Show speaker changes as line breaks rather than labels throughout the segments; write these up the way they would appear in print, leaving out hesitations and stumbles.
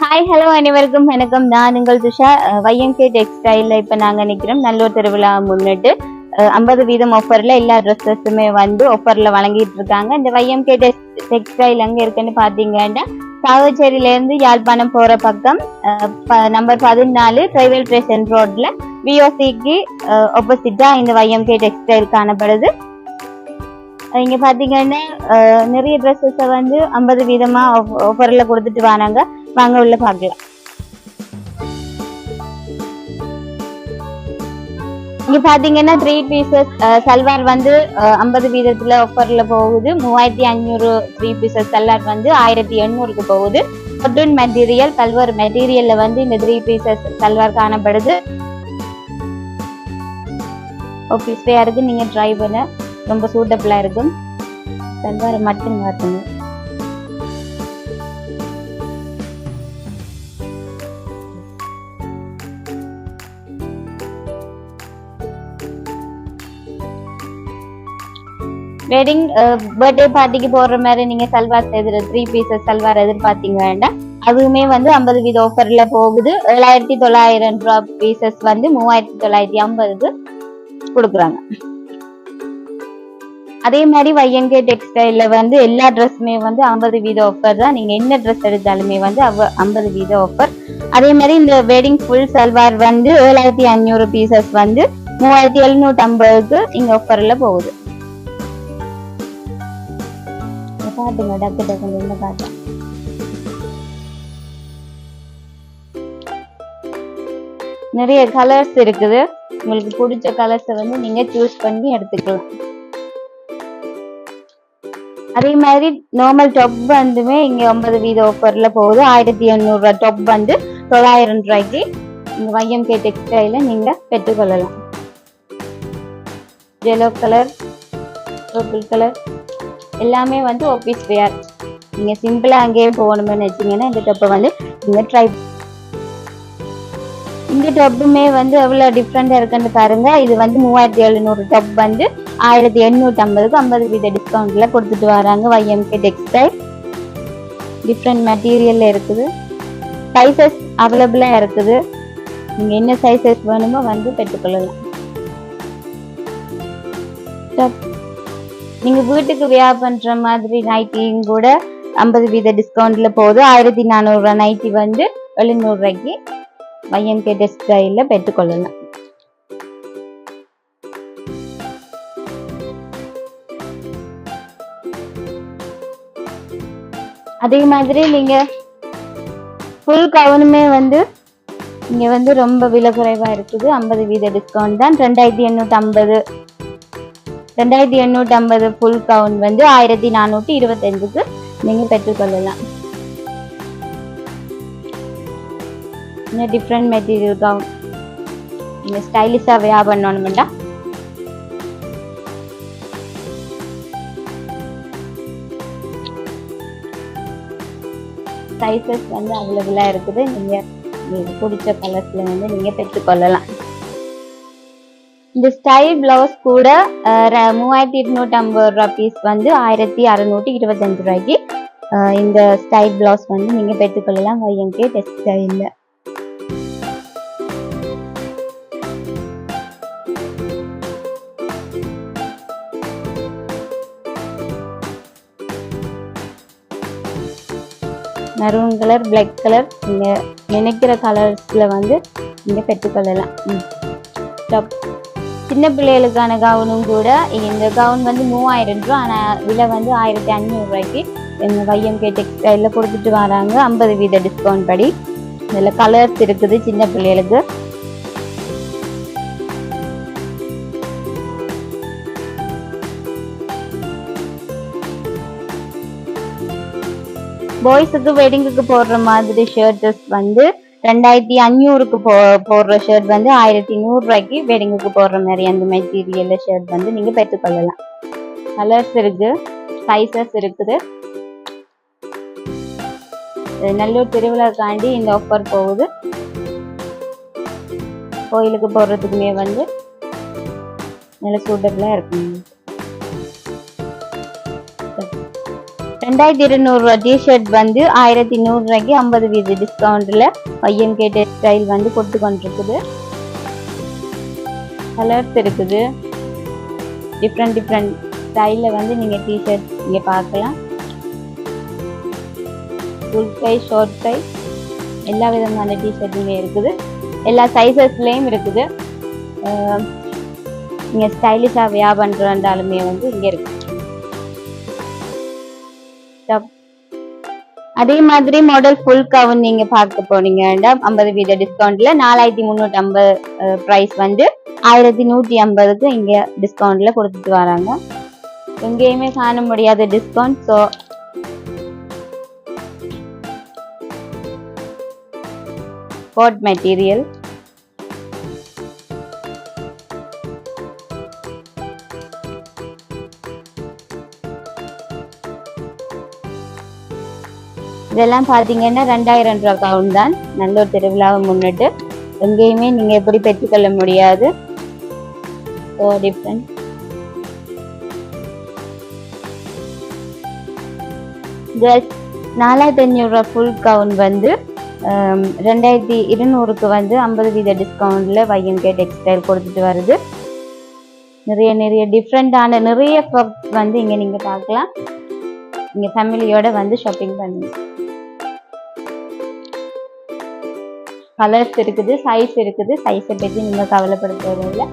Hi hello அனைவருக்கும் வணக்கம். நான் உங்கள் துஷா. YMK டெக்ஸ்டைல்ல இப்ப நாங்க நிக்கிறோம். நல்லூர் திருவிழா முன்னிட்டு 50% ஆஃபர்ல எல்லா ட்ரெஸ்ஸஸுமே வந்து ஆஃபர்ல வழங்கிட்டு இருக்காங்க. இந்த YMK டெக்ஸ்டைல் அங்க இருக்குன்னு பாத்தீங்கன்னா சாவச்சேரியில இருந்து யாழ்ப்பாணம் போற பக்கம் நம்பர் 14 ட்ரைவல் ஸ்டேஷன் ரோட்ல VOCக்கு ஆப்போசிட்டா இந்த YMK டெக்ஸ்டைல் காணப்படுது. இங்க பாத்தீங்கன்னா நிறைய ட்ரெஸ்ஸஸ வந்து 50% ஆஃபர்ல கொடுத்துட்டு வராங்க. வாங்க உள்ள பாக்கலாம். இங்க பாத்தீங்கன்னா 3 பீசஸ் சல்வார் வந்து 50% ஆஃபர்ல போகுது. 3500 3 பீசஸ் சல்வார் வந்து 1800க்கு போகுது. காட்டன் மெட்டீரியல் சல்வார் மெட்டீரியல்ல வந்து இந்த 3 பீசஸ் சல்வார் காணப்படுது. ஆஃபீஸ் வேருக்கு நீங்க ட்ரை பண்ண ரொம்ப சூட்டபிளா இருக்கும். சல்வாரை மட்டும் மாத்துங்க. வெட்டிங் பர்த்டே பார்ட்டிக்கு போடுற மாதிரி நீங்க சல்வார் 3 பீசஸ் சல்வார் எதிர்பார்த்தீங்க வேண்டாம். அதுவுமே வந்து 50% ஆஃபர்ல போகுது. 7900 ரூபா பீசஸ் வந்து 3950க்கு கொடுக்குறாங்க. அதே மாதிரி YMK டெக்ஸ்டைல்ல வந்து எல்லா ட்ரெஸ்ஸுமே வந்து 50% ஆஃபர் தான். நீங்க என்ன ட்ரெஸ் எடுத்தாலுமே வந்து 50% ஆஃபர். அதே மாதிரி இந்த வெட்டிங் ஃபுல் சல்வார் வந்து 7500 பீசஸ் வந்து 3750க்கு இங்க ஆஃபர்ல போகுது. பாட்டுங்க டக்கு டக்கு பாட்டேன். நிறைய கலர்ஸ் இருக்குது. உங்களுக்கு பிடிச்ச கலர்ஸை வந்து நீங்க சூஸ் பண்ணி எடுத்துக்கலாம். அதே மாதிரி நார்மல் டாப் வந்துமே இங்க 50% ஆஃபர்ல போகுது. 1800 ரூபாய் டாப் வந்து 900 ரூபாய்க்கு இந்த YMK டெக்ஸ்டைல நீங்க பெற்றுக்கொள்ளலாம். yellow கலர், பர்பிள் கலர் எல்லாமே வந்து ஆஃபீஸ் வேர். நீங்க சிம்பிளா அங்கேயே போகணும்னு நினைச்சீங்கன்னா இந்த டாப்பை வந்து நீங்க ட்ரை. இந்த டாப்புமே வந்து எவ்வளவு டிஃப்ரெண்டா இருக்குன்னு பாருங்க. இது வந்து 3700 டாப் வந்து 1850க்கு 50% டிஸ்கவுண்ட்ல கொடுத்துட்டு வராங்க YMK டெக்ஸ்டைல். டிஃப்ரெண்ட் மெட்டீரியல்ல இருக்குது. சைசஸ் அவைலபிளா இருக்குது. நீங்க என்ன சைசஸ் வேணுமோ வந்து பெற்றுக்கொள்ளலாம். நீங்க வீட்டுக்கு வியர் பண்ற மாதிரி நைட்டியும் கூட 50% டிஸ்கவுண்ட்ல போகுது. 1400 ரூபாய் நைட்டி வந்து 700 ரூபாய்க்கு YMK டெக்ஸ்டைல்ல பெற்றுக்கொள்ளலாம். அதே மாதிரி நீங்க ஃபுல் கவுனுமே வந்து இங்க வந்து ரொம்ப விலை குறைவா இருக்குது. 50% டிஸ்கவுண்ட் தான். 2850 ஃபுல் கவுன் வந்து 1425க்கு நீங்க பெற்றுக்கொள்ளலாம். இன்னும் டிஃப்ரெண்ட் மெட்டீரியல் கவுன் நீங்க ஸ்டைலிஷா வியர் பண்ணணும்டா. சைசஸ் வந்து அவைலபிளா இருக்குது. நீங்க பிடிச்ச கலர்ஸ்ல வந்து நீங்க பெற்றுக்கொள்ளலாம். இந்த ஸ்டைல் பிளவுஸ் கூட 3250 ரூபாய் பீஸ் வந்து 1625 ரூபாய்க்கு இந்த ஸ்டைல் பிளவுஸ் வந்து நீங்க பெற்றுக்கொள்ளலாம் YMK டெக்ஸ்டைல்ல. மெரூன் கலர், பிளாக் கலர் நீங்க நினைக்கிற கலர்ஸ்ல வந்து நீங்க பெற்றுக்கொள்ளலாம். சின்ன பிள்ளைகளுக்கான கவுனும் கூட இந்த கவுன் வந்து 3000 ரூபாய். ஆனா விலை வந்து 1500 ரூபாய்க்கு YMK டெக்ஸ்டைல்ல கொடுத்துட்டு வராங்க 50% டிஸ்கவுண்ட் படி. இதுல கலர்ஸ் இருக்குது சின்ன பிள்ளைகளுக்கு. பாய்ஸுக்கு வெட்டிங்குக்கு போடுற மாதிரி ஷர்ட்ஸ் வந்து 2500க்கு போடுற ஷர்ட் வந்து 1100 ரூபாய்க்கு வெட்டிங்குக்கு போடுற மாதிரி அந்த மெட்டீரியல் ஷர்ட் வந்து நீங்க பெற்றுக்கொள்ளலாம். கலர்ஸ் இருக்கு, சைசஸ் இருக்குது. நல்லூர் திருவிழாக்காண்டி இந்த ஆஃபர் போகுது. கோயிலுக்கு போடுறதுக்குமே வந்து நல்ல சூட்டபிளா இருக்கும். 2200 டிஷர்ட் வந்து 1100 50% டிஸ்கவுண்ட்ல YMK டெக்ஸ்டைல் வந்து கொடுத்து கொண்டிருக்குது. கலர்ஸ் இருக்குது, டிஃப்ரெண்ட் ஸ்டைலில் வந்து நீங்கள் டிஷர்ட் இங்கே பார்க்கலாம். ஃபுல் கை, ஷார்ட் கை, எல்லா விதமான டிஷர்ட்டுமே இருக்குது. எல்லா சைஸஸ்லேயும் இருக்குது. நீங்கள் ஸ்டைலிஷாக வியாபாரம் பண்ணுறாலுமே வந்து இங்கே இருக்கு. அதே மாதிரி மாடல் ஃபுல் கவுன் நீங்க பார்க்க போனீங்கன்னா 50% டிஸ்கவுண்ட்ல 4350 பிரைஸ் வந்து 1150க்கு இங்க டிஸ்கவுண்ட்ல கொடுத்துட்டு வராங்க. எங்கேயுமே காண முடியாத டிஸ்கவுண்ட். ஸோ கோட் மெட்டீரியல், இதெல்லாம் பாத்தீங்கன்னா 2000 ரூபாய் கவுண்ட் தான். நல்ல ஒரு திருவிழாவை முன்னிட்டு எங்கேயுமே நீங்க எப்படி பெற்றுக்கொள்ள முடியாது. So different. கேர்ள்ஸ் 4500 ரூபாய் ஃபுல் கவுண்ட் வந்து 2200க்கு வந்து 50% டிஸ்கவுண்ட்ல YMK டெக்ஸ்டைல் கொடுத்துட்டு வருது. நிறைய டிஃப்ரெண்டான நிறைய ஃப்ராக்ஸ் வந்து இங்க நீங்க பார்க்கலாம். நீங்க ஃபேமிலியோட வந்து ஷாப்பிங் பண்ணுங்க. கலர்ஸ் இருக்குது, சைஸ் இருக்குது. சைஸை பற்றி நீங்க கவலைப்பட தேவையில்லை.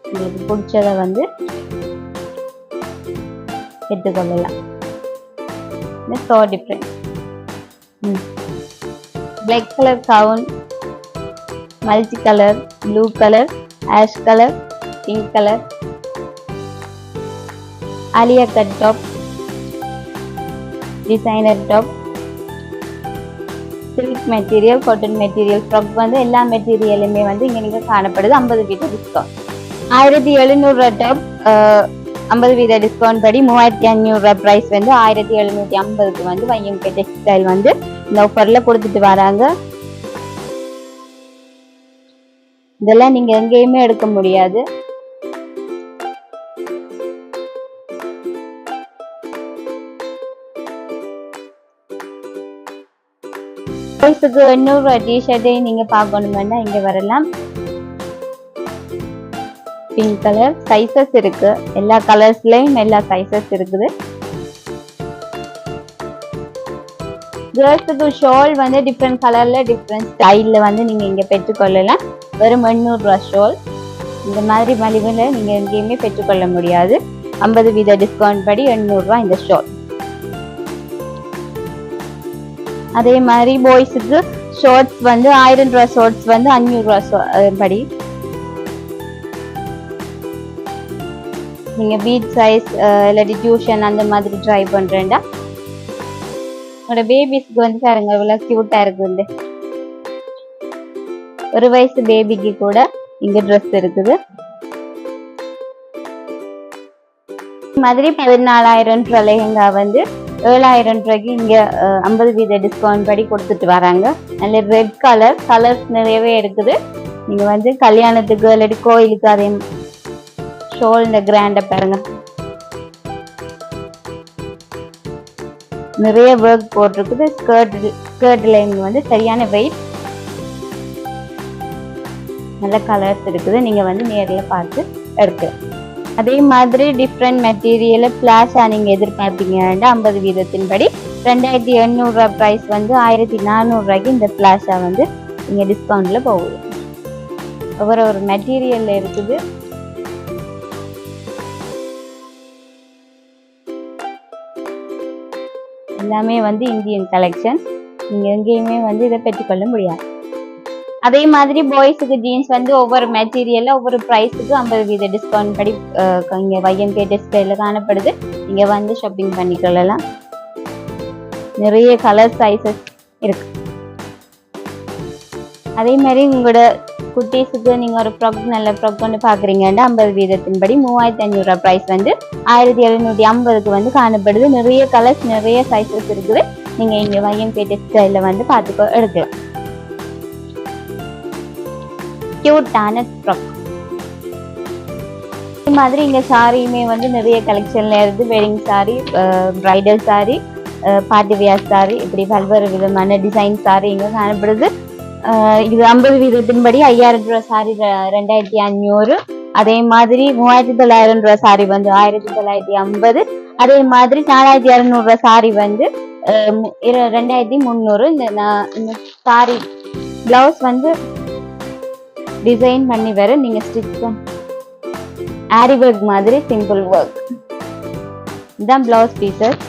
உங்களுக்கு பிடிச்சதை வந்து எடுத்துக்கொள்ளலாம். So different. Black colour gown, multi colour, blue colour, ash colour, pink colour, Alia cut top, designer top, silk material, cotton material frock வந்து எல்லா மெட்டீரியலுமே வந்து இங்க நீங்க காணப்படுது. 50% டிஸ்கவுண்ட். 1700 டாப் 50% டிஸ்கவுண்ட் படி 3500 பிரைஸ் வந்து 1750க்கு வந்து YMK டெக்ஸ்டைல் வந்து இந்த ஆஃபர்ல கொடுத்துட்டு வராங்க. இதெல்லாம் நீங்க எங்கேயுமே எடுக்க முடியாது. பாய்ஸுக்கு 800 டிஷர்ட்டை நீங்க பார்க்கணும்னா இங்க வரலாம். பிங்க் கலர், சைசஸ் இருக்கு. எல்லா கலர்ஸ்லயும் எல்லா சைசஸ் இருக்குது. கேர்ள்ஸுக்கு ஷால் வந்து டிஃப்ரெண்ட் கலர்ல டிஃப்ரெண்ட் ஸ்டைல்ல வந்து நீங்க இங்க பெற்றுக்கொள்ளலாம். வெறும் 800 ரூபாய் ஷால். இந்த மாதிரி மலிவுல நீங்க எங்கேயுமே பெற்றுக்கொள்ள முடியாது. 50% டிஸ்கவுண்ட் படி 800 ரூபாய் இந்த ஷால். அதே மாதிரி பாய்ஸுக்கு ஷார்ட்ஸ் வந்து 1000 ரூபாய் ஷார்ட்ஸ் வந்து 500 ரூபாய் படி. நீங்க பீட் சைஸ் இல்லாட்டி டியூஷன் அந்த மாதிரி ட்ரை பண்றேன்டா. உங்களோட பேபிஸ்க்கு வந்து பாருங்க இவ்வளவு கியூட்டா இருக்குது. 1 வயசு பேபிக்கு கூட இங்க ட்ரெஸ் இருக்குது. மாதிரி 14,000 ரூபாய் லெஹங்கா வந்து 7,000 ரூபாய்க்கு இங்க 50% டிஸ்கவுண்ட் படி கொடுத்துட்டு வராங்க. நல்ல ரெட் கலர்ஸ் நிறையவே இருக்குது. நீங்க வந்து கல்யாணத்துக்கு இல்லாட்டி கோயிலுக்கு அதே ஷோல் இந்த கிராண்ட பாருங்க. நிறைய ஒர்க் போட்டிருக்குது. ஸ்கர்ட்ல வந்து சரியான வெயிட். நல்ல கலர்ஸ் இருக்குது. நீங்க வந்து நேர்ல பார்த்து எடுக்கலாம். அதே மாதிரி டிஃப்ரெண்ட் மெட்டீரியல் பிளாஷா நீங்க எதிர்பார்ப்பீங்கன்னா 50% படி 2800 ரூபாய் பிரைஸ் வந்து 1400 ரூபாய்க்கு இந்த பிளாஷா வந்து நீங்க டிஸ்கவுண்ட்ல போகுது. ஒவ்வொரு மெட்டீரியல்ல இருக்குது. எல்லாமே வந்து இந்தியன் கலெக்ஷன். நீங்க எங்கேயுமே வந்து இதை பெற்றுக்கொள்ள முடியாது. அதே மாதிரி பாய்ஸுக்கு ஜீன்ஸ் வந்து ஒவ்வொரு மெட்டீரியல்ல ஒவ்வொரு பிரைஸுக்கு 50% டிஸ்கவுண்ட் படி இங்க YMK டெக்ஸ்டைல்ல காணப்படுது. நீங்க வந்து ஷாப்பிங் பண்ணிக்கொள்ளலாம். நிறைய கலர் சைஸஸ் இருக்கு. அதே மாதிரி உங்களோட குட்டீஸுக்கு நீங்க ஒரு ஃப்ராக் நல்ல ஃப்ராக் ஒன்று பாக்குறீங்கன்னா 50% படி 3500 ரூபாய் பிரைஸ் வந்து 1750க்கு வந்து காணப்படுது. நிறைய கலர்ஸ் நிறைய சைஸஸ் இருக்குது. நீங்க இங்க YMK டெக்ஸ்டைல்ல வந்து பார்த்துக்கோ எடுக்கலாம். கியூட்டான ஃப்ராக். இந்த மாதிரி இங்க சாரியுமே வந்து நிறைய கலெக்ஷன்ல இருந்து wedding sorry, bridal sorry, party wear sorry, இப்படி பல்வேறு விதமான டிசைன் சாரி இங்க காணப்படுது. இது 50 வீதத்தின்படி 5000 ரூபாய் சாரி 2500. அதே மாதிரி 3900 ரூபாய் சாரி வந்து 1950. அதே மாதிரி 4200 ரூபாய் சாரி வந்து 2300. இந்த சாரி பிளவுஸ் வந்து டிசைன் பண்ணி வரும். நீங்க ஸ்டிச் ஆரி ஒர்க் மாதிரி சிம்பிள் ஒர்க். இதுதான் பிளவுஸ் பீசஸ்.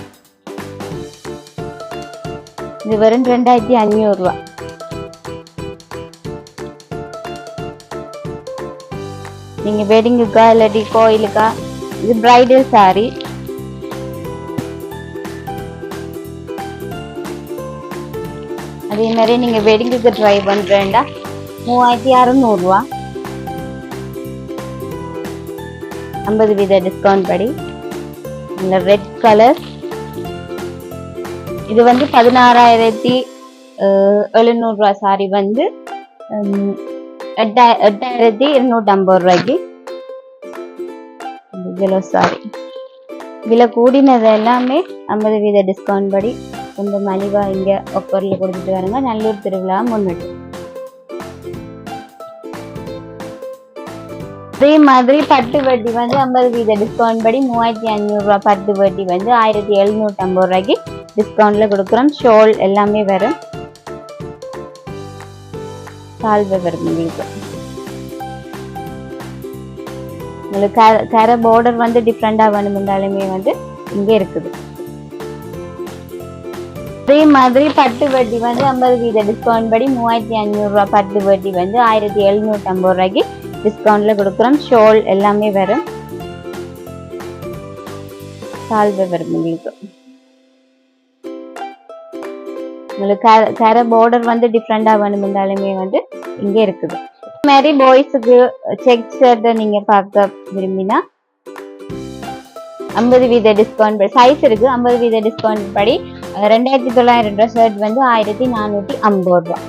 இது வெறும் 2500 ரூபாய். நீங்க வெட்டிங்குக்கா இல்லாட்டி கோயிலுக்கா. இது பிரைடல் சாரி. அதே மாதிரி நீங்க வெட்டிங்குக்கு ட்ரை பண்றேன்டா 3600 ரூபாய். 50 வீத டிஸ்கவுண்ட் படி. இந்த ரெட் கலர் இது வந்து 16,700 ரூபாய் சாரி வந்து 8,250 ரூபாய்க்கு. சாரி விலை கூடினது எல்லாமே 50 வீத டிஸ்கவுண்ட் படி கொஞ்சம் மலிவா இங்க ஆஃபர்ல கொடுத்துட்டு வராங்க. நல்லூர் திருவிழா முன்னிட்டு. அதே மாதிரி பட்டு வட்டி வந்து 50 வீத டிஸ்கவுண்ட் படி 3500 ரூபாய். பட்டு வட்டி வந்து 1750 ரூபாய்க்கு டிஸ்கவுண்ட்ல கொடுக்குறோம். ஷோல் எல்லாமே வரும். சால்வை வரும். உங்களுக்கு கரை பார்டர் வந்து டிஃப்ரெண்டா வேணும்னாலுமே வந்து இங்க இருக்குது. அதே மாதிரி பட்டு வட்டி வந்து 50 வீத டிஸ்கவுண்ட் படி 3500 ரூபாய். பட்டு வட்டி வந்து 1750 ரூபாய்க்கு டிஸ்கவுண்ட்ல கொடுக்குறோம். ஷோல் எல்லாமே வரும். சால்வை வரும். உங்களுக்கு கரை பார்டர் வந்து டிஃப்ரெண்டா வேணும்னாலுமே வந்து இங்க இருக்குது. இதே மாதிரி பாய்ஸுக்கு செக் ஷர்ட் நீங்க பார்க்க விரும்பினா 50 வீத டிஸ்கவுண்ட் சைஸ் இருக்கு. 50 வீத டிஸ்கவுண்ட் படி 2900 ரூபாய் ஷர்ட் வந்து 1450 ரூபாய்.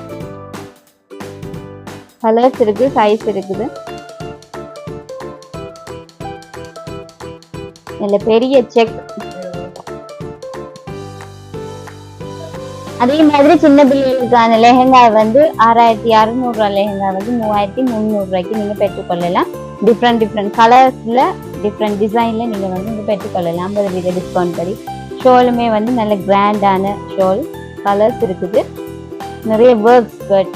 கலர்ஸ் இருக்கு, சைஸ் இருக்குது. நல்ல பெரிய செக். அதே மாதிரி சின்ன பிள்ளைகளுக்கான லெஹங்கா வந்து 6600 ரூபாய் லெஹங்கா வந்து 3300 ரூபாய்க்கு நீங்க பெற்றுக்கொள்ளலாம். டிஃப்ரெண்ட் கலர்ஸ்ல டிஃப்ரெண்ட் டிசைன்ல நீங்க வந்து இங்க பெற்றுக்கொள்ளலாம் 50 வீத டிஸ்கவுண்ட் படி. ஷோலுமே வந்து நல்ல கிராண்டான ஷோல். கலர்ஸ் இருக்குது. நிறைய ஒர்க் ஸ்கர்ட்.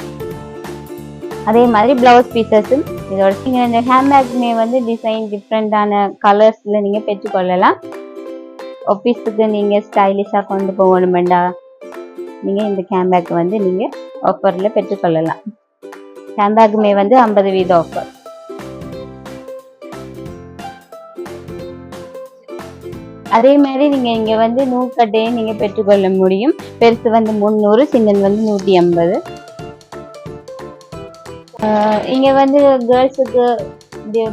அதே மாதிரி பிளவுஸ் பீசஸும் இதோட. நீங்க இந்த ஹேண்ட்பேக்குமே வந்து டிசைன் டிஃப்ரெண்டான கலர்ஸ்ல நீங்க பெற்றுக்கொள்ளலாம். ஆஃபீஸுக்கு நீங்க ஸ்டைலிஷா கொண்டு போகணுமெண்டா நீங்க இந்த ஹேண்ட்பேக் வந்து நீங்க ஆஃபர்ல பெற்றுக்கொள்ளலாம். ஹேண்ட்பேக்குமே வந்து 50 வீத ஆஃபர். அதே மாதிரி நீங்க இங்க வந்து நூற்கட்டையை நீங்க பெற்றுக்கொள்ள முடியும். பெருசு வந்து 300, சின்னது வந்து 150. இங்க வந்து கேர்ள்ஸுக்கு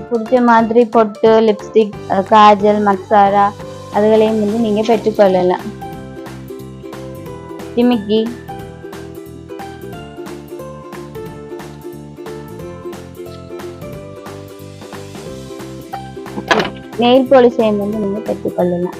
பிடிச்ச மாதிரி பொட்டு, லிப்ஸ்டிக், காஜல், மக்சாரா அதுகளையும் வந்து நீங்க பெற்றுக்கொள்ளலாம். ஜிமிக்கி, நெயில் பாலிஷையும் வந்து நீங்க பெற்றுக்கொள்ளலாம்.